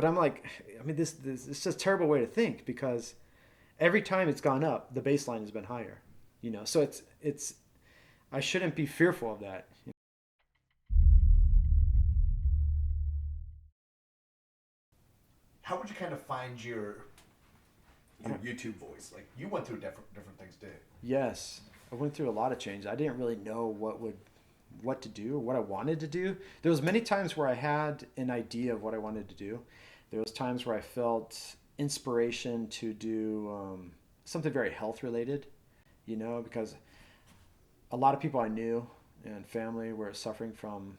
But I'm like, I mean, this it's just a terrible way to think, because every time it's gone up, the baseline has been higher. So it's I shouldn't be fearful of that. How would you kind of find your YouTube voice? Like you went through different things too. Yes, I went through a lot of change. I didn't really know what to do, what I wanted to do. There was many times where I had an idea of what I wanted to do. There was times where I felt inspiration to do something very health related, because a lot of people I knew and family were suffering from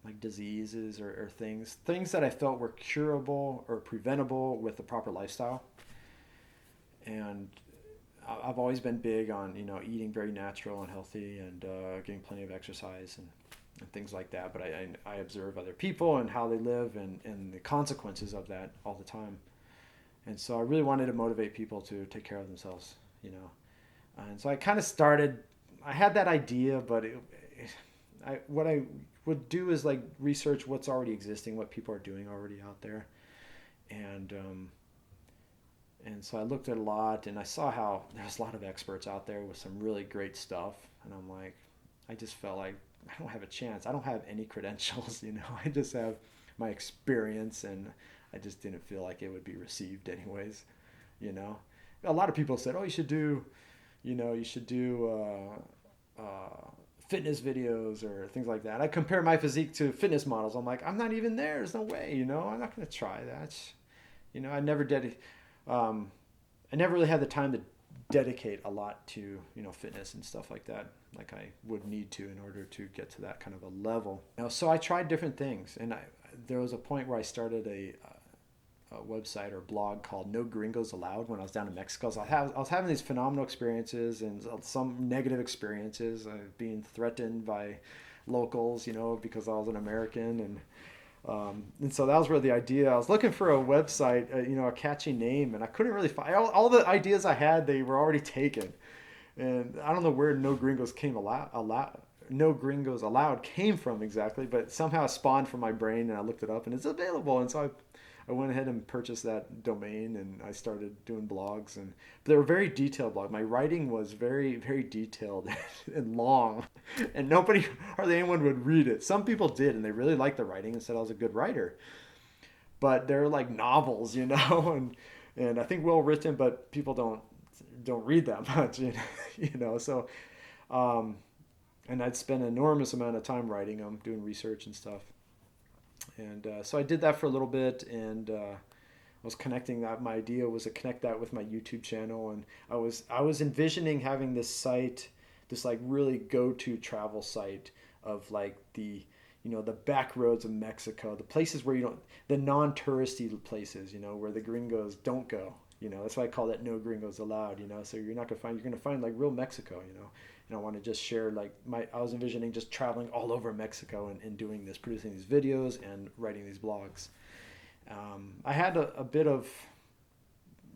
like diseases or things that I felt were curable or preventable with the proper lifestyle. And I've always been big on eating very natural and healthy, and getting plenty of exercise and things like that. But I observe other people and how they live, and the consequences of that all the time. And so I really wanted to motivate people to take care of themselves, And so I kind of started. I had that idea, but what I would do is like research what's already existing, what people are doing already out there, and so I looked at a lot, and I saw how there's a lot of experts out there with some really great stuff, and I'm like, I just felt like I don't have a chance. I don't have any credentials, I just have my experience, and I just didn't feel like it would be received anyways, you know. A lot of people said, "Oh, you should do fitness videos or things like that." I compare my physique to fitness models. I'm like, I'm not even there. There's no way, I'm not going to try that. I never did. I never really had the time to dedicate a lot to fitness and stuff like that, like I would need to in order to get to that kind of a level. So I tried different things, and there was a point where I started a website or blog called No Gringos Allowed when I was down in Mexico. So I was having these phenomenal experiences and some negative experiences, being threatened by locals, because I was an American, and so that was where the idea. I was looking for a website, a catchy name, and I couldn't really find all the ideas I had. They were already taken, and I don't know where No Gringos No Gringos Allowed came from exactly, but somehow it spawned from my brain, and I looked it up, and it's available. And so I went ahead and purchased that domain, and I started doing blogs, and they were very detailed blogs. My writing was very, very detailed and long, and hardly anyone would read it. Some people did, and they really liked the writing and said I was a good writer. But they're like novels, and I think well written, but people don't read that much, So, um, and I'd spend an enormous amount of time writing them, doing research and stuff. And so I did that for a little bit, and I was connecting that. My idea was to connect that with my YouTube channel, and I was envisioning having this site, this like really go-to travel site of like the back roads of Mexico, the places where the non-touristy places, where the gringos don't go. That's why I call it No Gringos Allowed. So you're gonna find like real Mexico. And I want to just share like I was envisioning just traveling all over Mexico, and doing this, producing these videos and writing these blogs. I had a bit of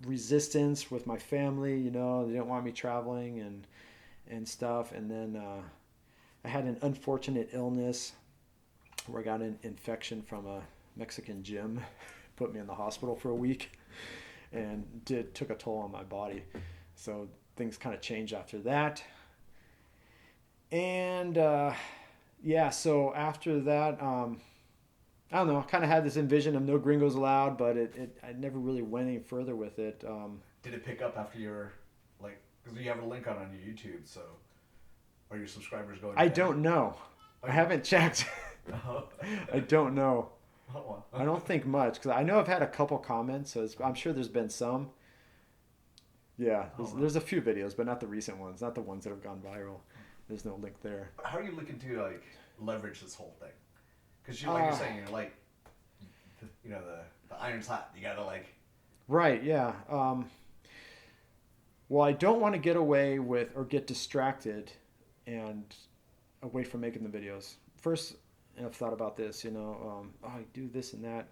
resistance with my family, they didn't want me traveling and stuff. And then I had an unfortunate illness where I got an infection from a Mexican gym, put me in the hospital for a week, and took a toll on my body. So things kind of changed after that. And yeah, so after that, I don't know, I kind of had this envision of No Gringos Allowed, but I never really went any further with it. Did it pick up after your like? Because you have a link on your YouTube, so are your subscribers going I down? don't know. I Okay. haven't checked. Oh. I don't know. Oh, I don't think much, because I know I've had a couple comments, so I'm sure there's been some. Yeah, oh, there's a few videos, but not the recent ones, not the ones that have gone viral. There's no link there. how are you looking to like leverage this whole thing? Because like you're Uh, saying, you're like, the iron's hot. You gotta like. right, yeah. Well, I don't want to get away with or get distracted and away from making the videos. First, and I've thought about this, I do this and that.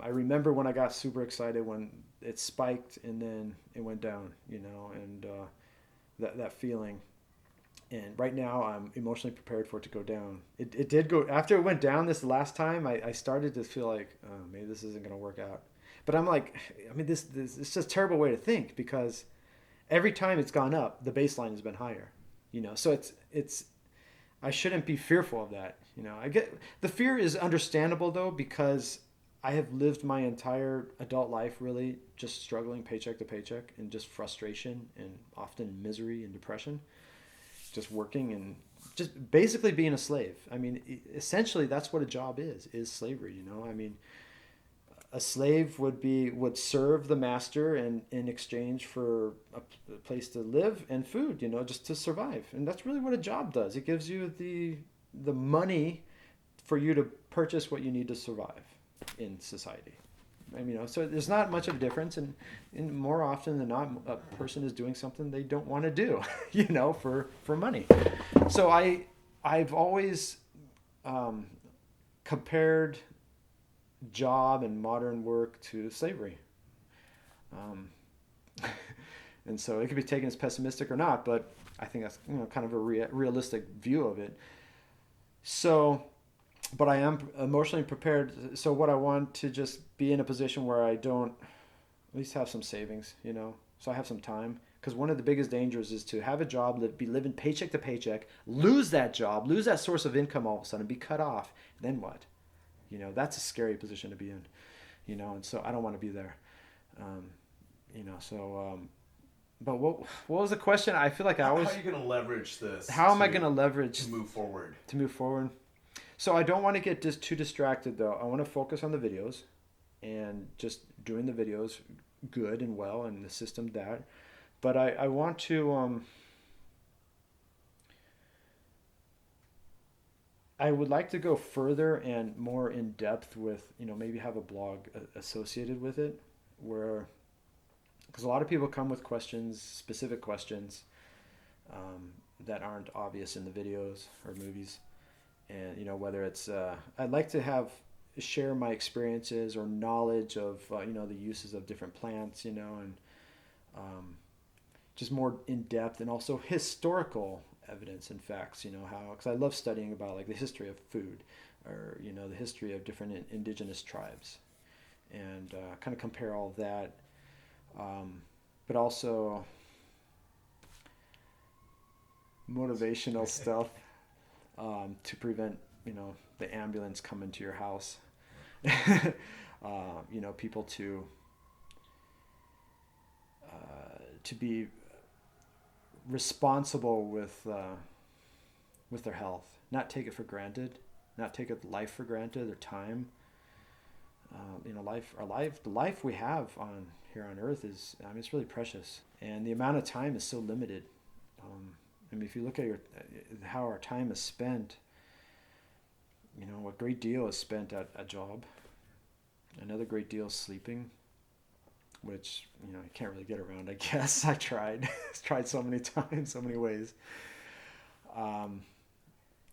I remember when I got super excited when it spiked and then it went down, and that feeling. And right now I'm emotionally prepared for it to go down. It did go after it went down this last time. I started to feel like, oh, maybe this isn't going to work out. But I'm like, I mean, this it's just a terrible way to think, because every time it's gone up, the baseline has been higher. So it's I shouldn't be fearful of that. I get the fear is understandable though, because I have lived my entire adult life really just struggling paycheck to paycheck, and just frustration and often misery and depression, just working and just basically being a slave. I mean, essentially that's what a job is slavery. I mean, a slave would serve the master in exchange for a place to live and food, just to survive. And that's really what a job does. It gives you the money for you to purchase what you need to survive in society. I mean, so there's not much of a difference, and more often than not, a person is doing something they don't want to do, for money. So I've always compared job and modern work to slavery. Um, and so it could be taken as pessimistic or not, but I think that's kind of a realistic view of it. So, but I am emotionally prepared. So what I want to just be in a position where I don't at least have some savings, so I have some time. Because one of the biggest dangers is to have a job, be living paycheck to paycheck, lose that job, lose that source of income all of a sudden, be cut off. Then what? That's a scary position to be in, and so I don't want to be there. But what was the question? I feel like I always. How are you going to leverage this? How am I going to leverage to move forward? To move forward. So I don't want to get too distracted though. I want to focus on the videos, and just doing the videos good and well, and the system that. But I want to. I would like to go further and more in depth with, maybe have a blog associated with it, where, because a lot of people come with questions, specific questions, that aren't obvious in the videos or movies. And, whether it's, I'd like to share my experiences or knowledge of, the uses of different plants, and just more in depth, and also historical evidence and facts, how, because I love studying about like the history of food, or the history of different indigenous tribes, and kind of compare all of that, but also motivational stuff, to prevent the ambulance coming to your house, people to be responsible with their health, not take it for granted, not take life for granted, their time. The life we have here on Earth is, it's really precious, and the amount of time is so limited. If you look at how our time is spent, a great deal is spent at a job, another great deal is sleeping, which you can't really get around, I guess. I tried so many times, so many ways.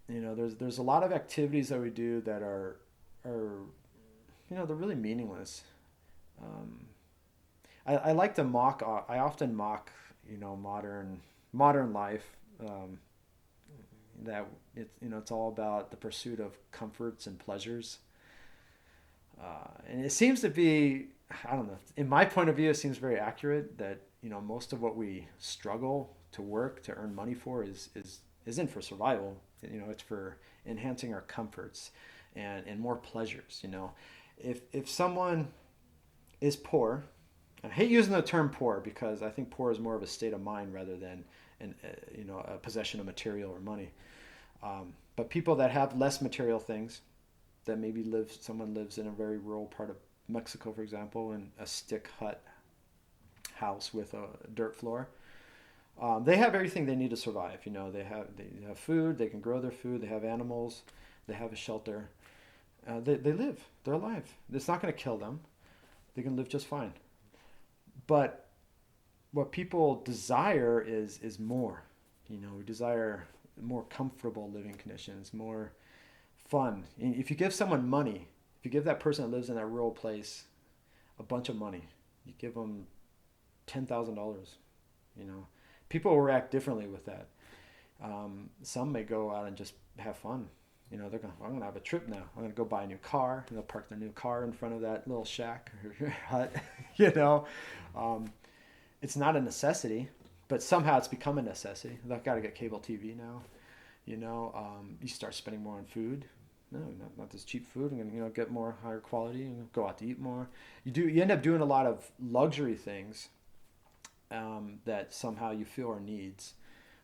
There's a lot of activities that we do that are they're really meaningless. I like to mock. I often mock modern life. That it's all about the pursuit of comforts and pleasures. And it seems to be, I don't know, in my point of view, it seems very accurate that, most of what we struggle to work to earn money for isn't for survival. It's for enhancing our comforts and more pleasures. If someone is poor, I hate using the term poor, because I think poor is more of a state of mind rather than a possession of material or money. But people that have less material things, that maybe someone lives in a very rural part of Mexico, for example, in a stick hut house with a dirt floor. They have everything they need to survive. They have food, they can grow their food, they have animals, they have a shelter. They live, they're alive. It's not going to kill them. They can live just fine. But what people desire is more. We desire more comfortable living conditions, more fun. And if you give someone money, if you give that person that lives in that rural place a bunch of money, you give them $10,000, people will react differently with that. Some may go out and just have fun. You know, I'm gonna have a trip now. I'm gonna go buy a new car. And they'll park their new car in front of that little shack or hut. You know, um, it's not a necessity, but somehow it's become a necessity. I've got to get cable TV now. You know, you start spending more on food. No, not this cheap food. I'm gonna, get more higher quality and go out to eat more. You end up doing a lot of luxury things that somehow you feel are needs.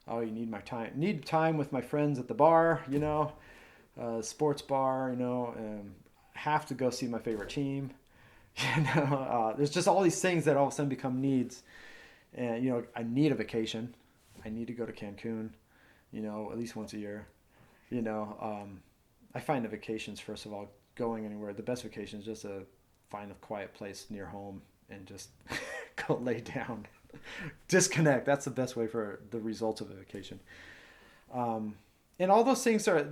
Oh, you need my time. Need time with my friends at the bar. Sports bar. Have to go see my favorite team. There's just all these things that all of a sudden become needs. And I need a vacation. I need to go to Cancun. At least once a year. I find the vacations, first of all, going anywhere. The best vacation is just to find a quiet place near home and just go lay down, disconnect. That's the best way for the results of a vacation. And all those things they're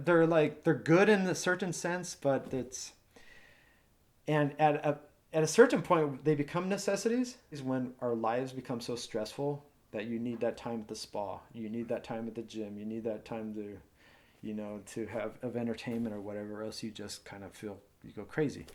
good in a certain sense, but at a certain point they become necessities. Is when our lives become so stressful that you need that time at the spa, you need that time at the gym, you need that time to have of entertainment or whatever, else you just kind of feel you go crazy.